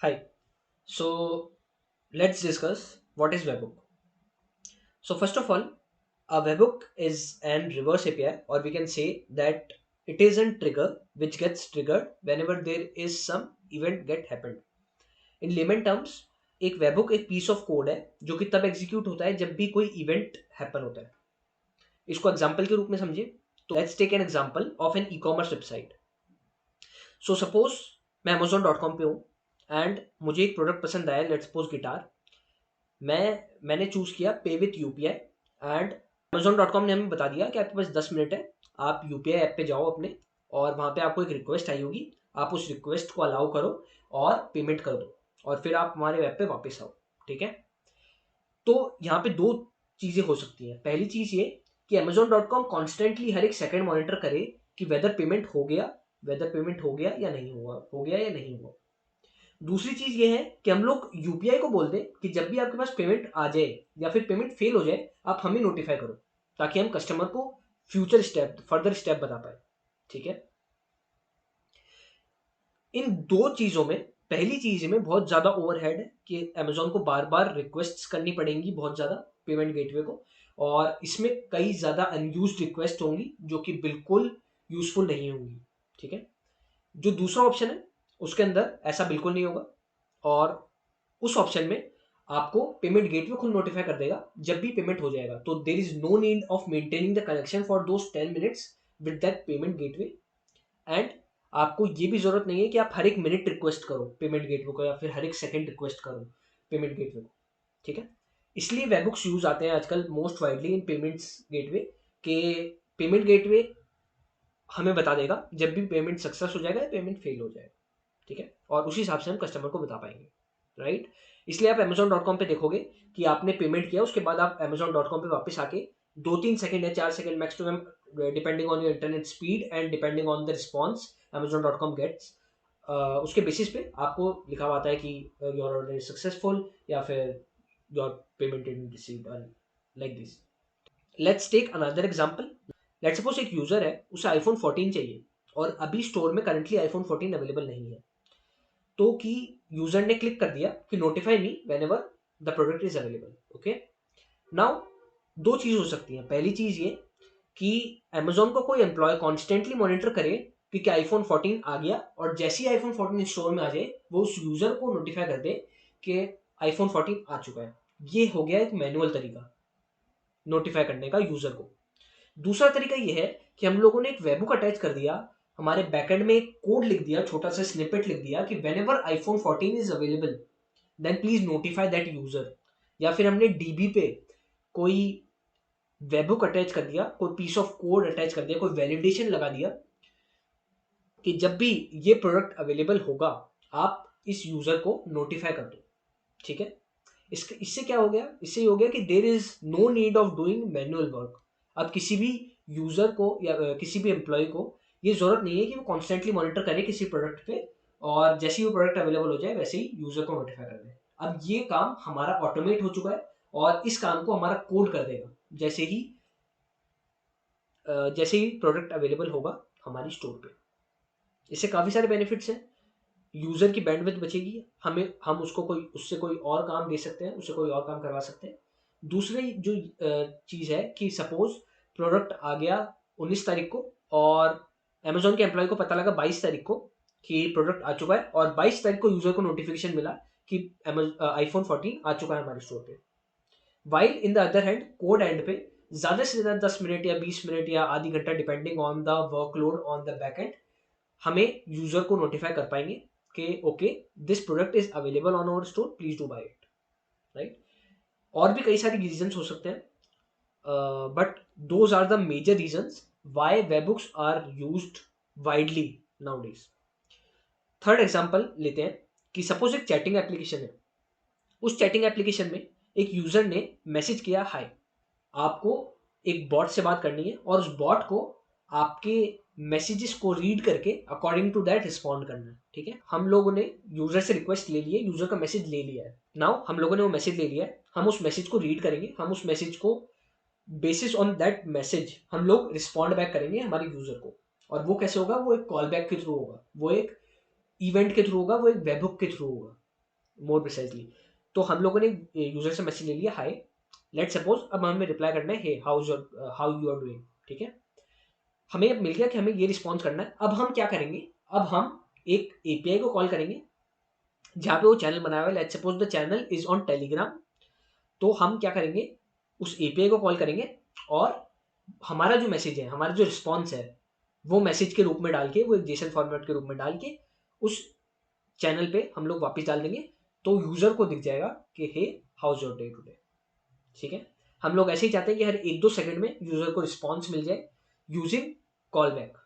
Hi. So let's discuss what is webhook. So first of all, a webhook is an reverse API, or we can say that it is a trigger which gets triggered whenever there is some event get happened. In layman terms, एक webhook एक piece of code है जो कि तब execute होता है जब भी कोई event happen होता है. इसको example के रूप में समझे तो let's take an example of an e-commerce website. So suppose मैं amazon.com पे हूँ एंड मुझे एक प्रोडक्ट पसंद आया, लेट्स सपोज गिटार. मैंने चूज किया पे विथ यूपीआई एंड Amazon.com ने हमें बता दिया कि आपके पास 10 मिनट है. आप यूपीआई ऐप पे जाओ अपने, और वहां पे आपको एक रिक्वेस्ट आई होगी. आप उस रिक्वेस्ट को अलाउ करो और पेमेंट कर दो, और फिर आप हमारे ऐप पे वापस आओ. ठीक है. तो यहाँ पे दो चीजें हो सकती हैं. पहली चीज ये कि Amazon.com कॉन्स्टेंटली हर एक सेकंड मॉनिटर करे कि वेदर पेमेंट हो गया या नहीं हुआ, दूसरी चीज ये है कि हम लोग यूपीआई को बोल दें कि जब भी आपके पास पेमेंट आ जाए या फिर पेमेंट फेल हो जाए, आप हमें नोटिफाई करो, ताकि हम कस्टमर को फर्दर स्टेप बता पाए. ठीक है. इन दो चीजों में पहली चीज में बहुत ज्यादा ओवरहेड है कि अमेजोन को बार बार रिक्वेस्ट करनी पड़ेंगी बहुत ज्यादा पेमेंट गेटवे को, और इसमें कई ज्यादा अनयूज्ड रिक्वेस्ट होंगी जो कि बिल्कुल यूजफुल नहीं होंगी. ठीक है. जो दूसरा ऑप्शन है उसके अंदर ऐसा बिल्कुल नहीं होगा, और उस ऑप्शन में आपको पेमेंट गेटवे खुद नोटिफाई कर देगा जब भी पेमेंट हो जाएगा. तो there is no need of maintaining the connection for those 10 minutes with that payment gateway. And आपको ये भी जरूरत नहीं है कि आप हर एक मिनट रिक्वेस्ट करो पेमेंट गेटवे को, या फिर हर एक सेकंड रिक्वेस्ट करो पेमेंट गेटवे को. ठीक है. इसलिए वेबबुक्स यूज आते हैं आजकल मोस्ट वाइडली इन पेमेंट्स गेटवे के. पेमेंट गेटवे हमें बता देगा जब भी पेमेंट सक्सेस हो जाएगा या पेमेंट फेल हो जाएगा. ठीक है. और उसी हिसाब से हम कस्टमर को बता पाएंगे. राइट. इसलिए आप Amazon.com पे देखोगे कि आपने पेमेंट किया, उसके बाद आप Amazon.com पे वापस आके 2-3 सेकंड या 4 second maximum, depending on your internet speed and depending on the response Amazon.com gets, उसके बेसिस पे आपको लिखा हुआ आता है कि योर ऑर्डर इज सक्सेसफुल या फिर your payment is received, like this. Let's take another example. Let's suppose एक यूजर है, उसे आईफोन 14 चाहिए और अभी स्टोर में करंटली आईफोन 14 अवेलेबल नहीं है. तो कि यूजर ने क्लिक कर दिया कि notify me whenever the product is available. Okay. Now दो चीज हो सकती है. पहली चीज ये कि Amazon को कोई एम्प्लॉय कॉन्स्टेंटली मॉनिटर करे कि क्या आईफोन 14 आ गया, और जैसे ही आईफोन 14 स्टोर में आ जाए वो उस यूजर को नोटिफाई कर दे कि आईफोन 14 आ चुका है. ये हो गया एक मैनुअल तरीका नोटिफाई करने का यूजर को. दूसरा तरीका ये है कि हम लोगों ने एक वेबबुक अटैच कर दिया, हमारे बैकएंड में एक कोड लिख दिया, छोटा सा स्निपेट लिख दिया कि whenever iPhone 14 is available then please notify that user. या फिर हमने डीबी पे कोई वेबबुक अटैच कर दिया, कोई पीस ऑफ कोड अटैच कर दिया, कोई वैलिडेशन लगा दिया कि जब भी ये प्रोडक्ट अवेलेबल होगा आप इस यूजर को नोटिफाई कर दो. ठीक है. इससे क्या हो गया, इससे ये हो गया कि there is no need of doing manual work. अब किसी भी यूजर को या किसी भी एम्प्लॉय को ये जरूरत नहीं है कि वो कॉन्स्टेंटली मॉनिटर करे किसी प्रोडक्ट पे, और जैसे ही वो प्रोडक्ट अवेलेबल हो जाए वैसे ही यूजर को नोटिफाई कर दे. अब ये काम हमारा ऑटोमेट हो चुका है, और इस काम को हमारा कोड कर देगा जैसे ही प्रोडक्ट अवेलेबल होगा हमारी स्टोर पे. इससे काफी सारे बेनिफिट्स हैं. यूजर की बैंडविड्थ बचेगी, हम उसको उससे कोई और काम दे सकते हैं, उससे कोई और काम करवा सकते हैं. दूसरी जो चीज है कि सपोज प्रोडक्ट आ गया 19 तारीख को, और Amazon के एम्प्लॉय को पता लगा 22 तारीख को कि प्रोडक्ट आ चुका है, और 22 तारीख को यूजर को नोटिफिकेशन मिला कि आईफोन 14 आ चुका है हमारे स्टोर पे. While in the other hand code and पे ज्यादा से ज्यादा 10 मिनट या 20 मिनट या आधी घंटा depending on the workload on the back end हमें यूजर को नोटिफाई कर पाएंगे कि okay this product is available on our store, please do buy it. Right. और भी कई सारे रीजंस हो सकते हैं, but those are the major reasons why webhooks are used widely nowadays. Third example लेते हैं कि सपोज एक चैटिंग एप्लीकेशन है. उस चैटिंग एप्लीकेशन में एक यूजर ने मैसेज किया हाय. आपको एक बॉट से बात करनी है, और उस बॉट को आपके मैसेजेस को रीड करके अकॉर्डिंग टू दैट रिस्पॉन्ड करना है. ठीक है. हम लोगों ने यूजर से रिक्वेस्ट ले ली है, यूजर का मैसेज ले लिया है. नाउ हम लोगों ने वो मैसेज ले लिया है, हम उस मैसेज को रीड करेंगे, हम उस मैसेज को बेसिस ऑन दैट मैसेज हम लोग रिस्पॉन्ड बैक करेंगे हमारे यूजर को. और वो कैसे होगा, वो एक कॉल बैक के थ्रू होगा, वो एक इवेंट के थ्रू होगा, वो एक वेबहुक के थ्रू होगा. More precisely. तो हम लोगों ने यूजर से मैसेज ले लिया हाय, लेट सपोज अब हमें रिप्लाई करना है hey how you are doing, ठीक है। हमें अब मिल गया कि हमें ये रिस्पॉन्स करना है। अब हम क्या करेंगे, अब हम एक एपीआई को कॉल करेंगे जहाँ पे वो चैनल बनाया हुआ है, let suppose the channel is on Telegram. तो हम क्या करेंगे, उस एपीआई को कॉल करेंगे और हमारा जो मैसेज है, हमारा जो रिस्पॉन्स है, वो मैसेज के रूप में डाल के, वो एक जेसन फॉर्मेट के रूप में डाल के उस चैनल पे हम लोग वापस डाल देंगे। तो यूजर को दिख जाएगा कि हे हाउस योर डे टुडे, ठीक है। हम लोग ऐसे ही चाहते हैं कि हर 1-2 सेकंड में यूजर को रिस्पॉन्स मिल जाए यूजिंग कॉल बैक।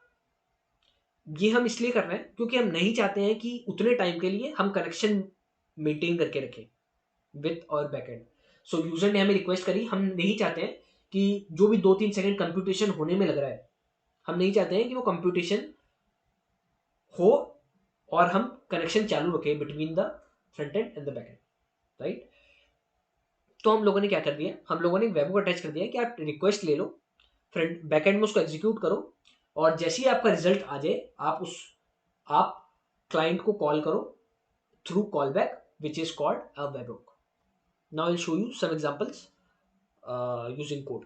ये हम इसलिए कर रहे हैं क्योंकि हम नहीं चाहते हैं कि उतने टाइम के लिए हम कनेक्शन मेंटेन करके रखें विथ और बैकएंड। सो यूजर ने हमें रिक्वेस्ट करी, हम नहीं चाहते हैं कि जो भी 2-3 सेकंड कंप्यूटेशन होने में लग रहा है, हम नहीं चाहते हैं कि वो कंप्यूटेशन हो और हम कनेक्शन चालू रखें between the front end and the back and, right. तो हम लोगों ने क्या कर दिया, हम लोगों ने वेब को अटैच कर दिया कि आप रिक्वेस्ट ले लो, फ्रंट बैक एंड में उसको एग्जीक्यूट करो, और जैसे ही आपका रिजल्ट आ जाए आप क्लाइंट को कॉल करो through call back which is called a webhook. Now I show you some examples using code.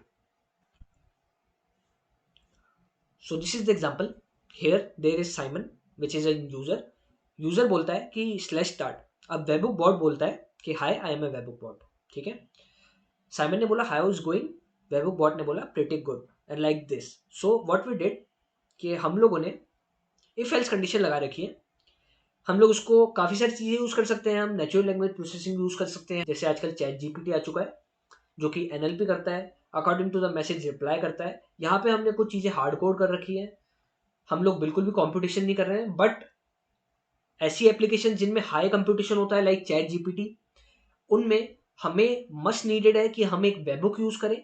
So this is the example. Here there is Simon which is a user. User बोलता है कि slash start. अब वेबुक bot बोलता है कि हाय I M A वेबुक bot, ठीक है। Simon ने बोला हाउ इज गोइंग, वेबुक बॉट ने बोला pretty good and like this. So what we did कि हम लोगों ने इफ एल्स कंडीशन लगा रखी है। हम लोग उसको काफ़ी सारी चीज़ें यूज़ कर सकते हैं, हम नेचुरल लैंग्वेज प्रोसेसिंग यूज़ कर सकते हैं, जैसे आजकल चैट जीपीटी आ चुका है जो कि एनएलपी करता है, according to the message reply करता है। यहाँ पे हमने कुछ चीज़ें हार्ड कोड कर रखी है, हम लोग बिल्कुल भी कंपटीशन नहीं कर रहे हैं। बट ऐसी एप्लीकेशन जिनमें हाई कंपटीशन होता है लाइक चैट जीपीटी, उनमें हमें मस्ट नीडेड है कि हम एक वेबबुक यूज़ करें,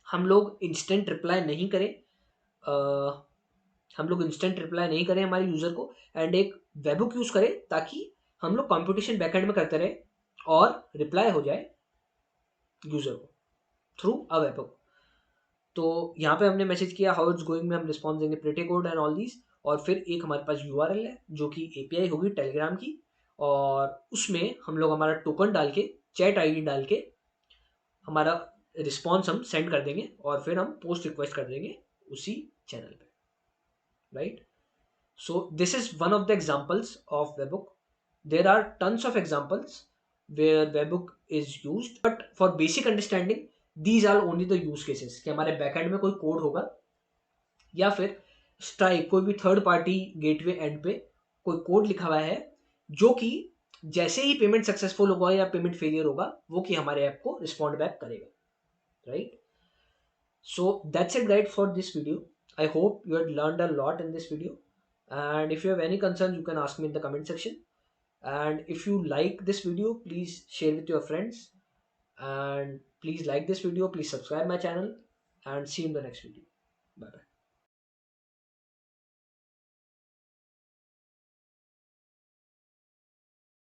हम लोग इंस्टेंट रिप्लाई नहीं करें, हम लोग इंस्टेंट रिप्लाई नहीं करें हमारे यूज़र को, एंड एक वेबबुक यूज़ करें ताकि हम लोग कंपटीशन बैकएंड में करते रहे और रिप्लाई हो जाए यूज़र को थ्रू अ वेबबुक। तो यहाँ पे हमने मैसेज किया हाउ इट्स गोइंग में हम रिस्पॉन्स देंगे pretty good and all these, और फिर एक हमारे पास यूआरएल है जो कि एपीआई होगी टेलीग्राम की, और उसमें हम लोग हमारा टोकन डाल के, चैट आईडी डाल के हमारा रिस्पॉन्स हम सेंड कर देंगे और फिर हम पोस्ट रिक्वेस्ट कर देंगे उसी चैनल पे, right. So this is one of the examples of webhook. There are tons of examples where webhook is used, but for basic understanding these are only the use cases कि हमारे backend में कोई code होगा या फिर strike कोई भी third party gateway and पे कोई कोड लिखा हुआ है जो कि जैसे ही पेमेंट सक्सेसफुल होगा या पेमेंट फेलियर होगा वो कि हमारे ऐप को रिस्पॉन्ड बैक करेगा, right. So that's it guys for this video. I hope you had learned a lot in this video. And if you have any concerns, you can ask me in the comment section. And if you like this video, please share with your friends. And please like this video, please subscribe my channel, and see you in the next video. Bye bye.